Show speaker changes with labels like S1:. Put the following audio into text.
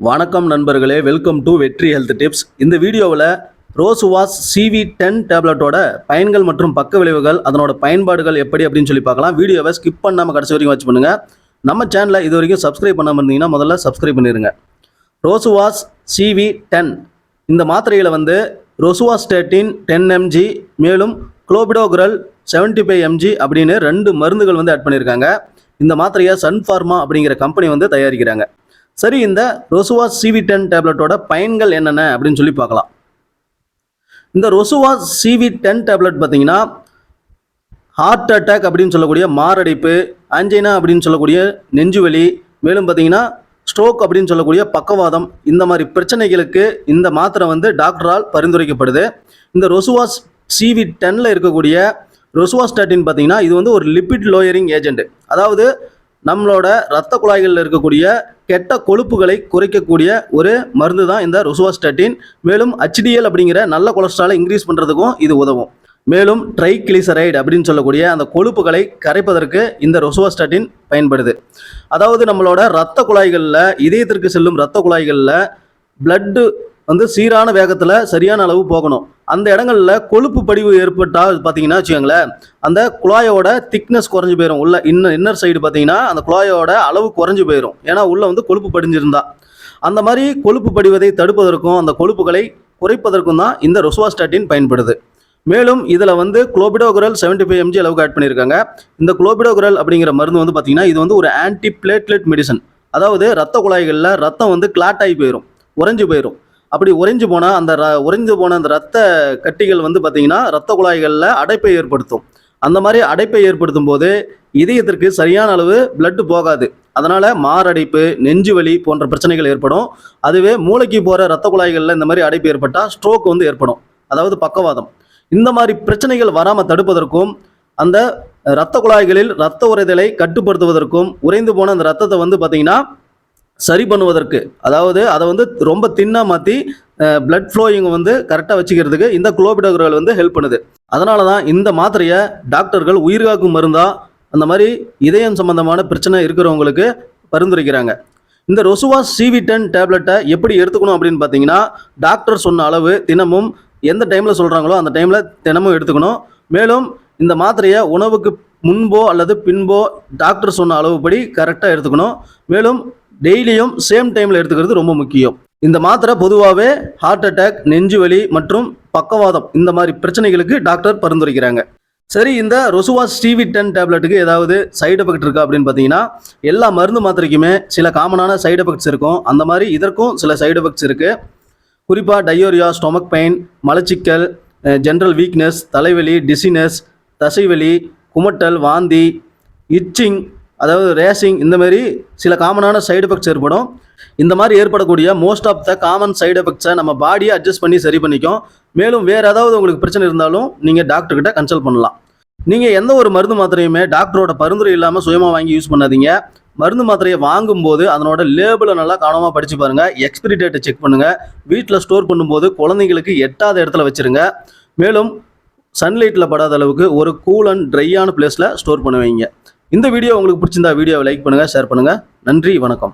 S1: வணக்கம் நண்பர்களே, welcome to வெற்றி ஹெல்த் டிப்ஸ். இந்த வீடியோவில் ரோசுவாஸ் CV10 டேப்லெட்டோட பயன்கள் மற்றும் பக்க விளைவுகள், அதனோட பயன்பாடுகள் எப்படி அப்படின்னு சொல்லி பார்க்கலாம். வீடியோவை ஸ்கிப் பண்ணாமல் கடைசி வரைக்கும் வாட்ச் பண்ணுங்கள். நம்ம சேனலை இது வரைக்கும் சப்ஸ்கிரைப் பண்ணாமல் இருந்தீங்கன்னா முதல்ல சப்ஸ்கிரைப் பண்ணிடுங்க. ரோசுவாஸ் CV10 இந்த மாத்திரையில் வந்து ரோசுவாஸ்டேட்டின் 10 mg மேலும் குளோபிடோகிரல் 75 mg அப்படின்னு 2 மருந்துகள் வந்து ஆட் பண்ணியிருக்காங்க. இந்த மாத்திரையை சன் ஃபார்மா அப்படிங்கிற கம்பெனி வந்து தயாரிக்கிறாங்க. சரி, இந்த ரோசுவாஸ் CV10 டேப்லெட்டோட பயன்கள் என்னென்ன அப்படின்னு சொல்லி பார்க்கலாம். இந்த ரோசுவாஸ் CV10 டேப்லெட் பார்த்தீங்கன்னா ஹார்ட் அட்டாக் அப்படின்னு சொல்லக்கூடிய மாரடைப்பு, ஆஞ்சைனா அப்படின்னு சொல்லக்கூடிய நெஞ்சுவலி, மேலும் பார்த்தீங்கன்னா ஸ்ட்ரோக் அப்படின்னு சொல்லக்கூடிய பக்கவாதம், இந்த மாதிரி பிரச்சனைகளுக்கு இந்த மாத்திரை வந்து டாக்டரால் பரிந்துரைக்கப்படுது. இந்த ரோசுவாஸ் CV10ல இருக்கக்கூடிய ரோசுவாஸ்டாட்டின் பார்த்தீங்கன்னா இது வந்து ஒரு லிபிட் லோயரிங் ஏஜென்ட். அதாவது நம்மளோட இரத்த குழாய்களில் இருக்கக்கூடிய கெட்ட கொழுப்புகளை குறைக்கக்கூடிய ஒரு மருந்து தான் இந்த ரோசுவாஸ்டாட்டின். மேலும் HDL அப்படிங்கிற நல்ல கொலஸ்ட்ராலை இன்க்ரீஸ் பண்ணுறதுக்கும் இது உதவும். மேலும் ட்ரைகிளிசரைடு அப்படின்னு சொல்லக்கூடிய அந்த கொழுப்புகளை கரைப்பதற்கு இந்த ரோசுவாஸ்டாட்டின் பயன்படுது. அதாவது நம்மளோட இரத்த குழாய்களில், இதயத்திற்கு செல்லும் இரத்த குழாய்களில் பிளட்டு வந்து சீரான வேகத்தில் சரியான அளவு போகணும். அந்த இடங்களில் கொழுப்பு படிவு ஏற்பட்டால் பார்த்தீங்கன்னா வச்சுக்கோங்களேன், அந்த குழாயோட திக்னஸ் குறைஞ்சி போயிடும். உள்ள இன்னர் சைடு பார்த்தீங்கன்னா அந்த குழாயோட அளவு குறைஞ்சி போயிடும். ஏன்னா உள்ள வந்து கொழுப்பு படிஞ்சிருந்தா அந்த மாதிரி கொழுப்பு படிவதை தடுப்பதற்கும் அந்த கொழுப்புகளை குறைப்பதற்கும் தான் இந்த ரோசுவாஸ்டாட்டின் பயன்படுது. மேலும் இதில் வந்து குளோபிடோகிரல் 75 mg அளவுக்கு ஆட் பண்ணியிருக்காங்க. இந்த குளோபிடோகிரல் அப்படிங்கிற மருந்து வந்து பார்த்தீங்கன்னா இது வந்து ஒரு ஆன்டி பிளேட்லெட் மெடிசன். அதாவது ரத்த குழாய்களில் ரத்தம் வந்து கிளாட் ஆகி போயிடும், உறைஞ்சு போயிடும். அப்படி உறைஞ்சு போன அந்த ரத்த கட்டிகள் வந்து பார்த்தீங்கன்னா ரத்த குழாய்களில் அடைப்பை ஏற்படுத்தும். அந்த மாதிரி அடைப்பை ஏற்படுத்தும் போது இதயத்திற்கு சரியான அளவு பிளட்டு போகாது. அதனால் மாரடைப்பு, நெஞ்சுவலி போன்ற பிரச்சனைகள் ஏற்படும். அதுவே மூளைக்கு போகிற ரத்த குழாய்களில் இந்த மாதிரி அடைப்பு ஏற்பட்டால் ஸ்ட்ரோக் வந்து ஏற்படும், அதாவது பக்கவாதம். இந்த மாதிரி பிரச்சனைகள் வராமல் தடுப்பதற்கும், அந்த இரத்த குழாய்களில் இரத்த உறைதலை கட்டுப்படுத்துவதற்கும், உறைந்து போன அந்த ரத்தத்தை வந்து பார்த்தீங்கன்னா சரி பண்ணுவதற்கு, அதாவது அதை வந்து ரொம்ப தின்னாக மாற்றி பிளட் ஃப்ளோயிங் வந்து கரெக்டாக வச்சுக்கிறதுக்கு இந்த குளோபிடோகிரல் வந்து ஹெல்ப் பண்ணுது. அதனால தான் இந்த மாத்திரையை டாக்டர்கள் உயிர்காக்கும் மருந்தாக அந்த மாதிரி இதயம் சம்பந்தமான பிரச்சனை இருக்கிறவங்களுக்கு பரிந்துரைக்கிறாங்க. இந்த ரோசுவாஸ் CV10 டேப்லெட்டை எப்படி எடுத்துக்கணும் அப்படின்னு பார்த்தீங்கன்னா, டாக்டர் சொன்ன அளவு தினமும் எந்த டைமில் சொல்கிறாங்களோ அந்த டைமில் தினமும் எடுத்துக்கணும். மேலும் இந்த மாத்திரையை உணவுக்கு முன்போ அல்லது பின்போ டாக்டர் சொன்ன அளவுப்படி கரெக்டாக எடுத்துக்கணும். மேலும் டெய்லியும் சேம் டைமில் எடுத்துக்கிறது ரொம்ப முக்கியம். இந்த மாத்திரை பொதுவாகவே ஹார்ட் அட்டாக், நெஞ்சுவலி மற்றும் பக்கவாதம் இந்த மாதிரி பிரச்சனைகளுக்கு டாக்டர் பரிந்துரைக்கிறாங்க. சரி, இந்த ரோசுவாஸ் CV10 டேப்லெட்டுக்கு ஏதாவது சைடு எஃபெக்ட் இருக்கா அப்படின்னு பார்த்தீங்கன்னா, எல்லா மருந்து மாத்திரைக்குமே சில காமனான சைடு எஃபெக்ட்ஸ் இருக்கும். அந்த மாதிரி இதற்கும் சில சைடு எஃபெக்ட்ஸ் இருக்குது. குறிப்பாக டயோரியா, ஸ்டொமக் பெயின், மலச்சிக்கல், ஜென்ரல் வீக்னஸ், தலைவலி, டிசினஸ், தசைவலி, குமட்டல், வாந்தி, இச்சிங், அதாவது ரேசிங், இந்த மாதிரி சில காமனான சைடு எஃபெக்ட்ஸ் ஏற்படும். இந்த மாதிரி ஏற்படக்கூடிய most of the common side எஃபெக்ட்ஸை நம்ம பாடியை அட்ஜஸ்ட் பண்ணி சரி பண்ணிக்கும். மேலும் வேறு ஏதாவது உங்களுக்கு பிரச்சனை இருந்தாலும் நீங்கள் டாக்டர்கிட்ட கன்சல்ட் பண்ணலாம். நீங்கள் எந்த ஒரு மருந்து மாத்திரையுமே டாக்டரோட பரிந்துரை இல்லாமல் சுயமாக வாங்கி யூஸ் பண்ணாதீங்க. மருந்து மாத்திரையை வாங்கும்போது அதனோட லேபிளை நல்லா கவனமாக படித்து பாருங்கள். எக்ஸ்பிரி டேட்டை செக் பண்ணுங்கள். வீட்டில் ஸ்டோர் பண்ணும்போது குழந்தைங்களுக்கு எட்டாத இடத்துல வச்சுருங்க. மேலும் சன்லைட்டில் படாத அளவுக்கு ஒரு கூல் அண்ட் ட்ரையான பிளேஸில் ஸ்டோர் பண்ணுவீங்க. இந்த வீடியோ உங்களுக்கு பிடிச்சிருந்தா வீடியோவை லைக் பண்ணுங்கள், ஷேர் பண்ணுங்கள். நன்றி, வணக்கம்.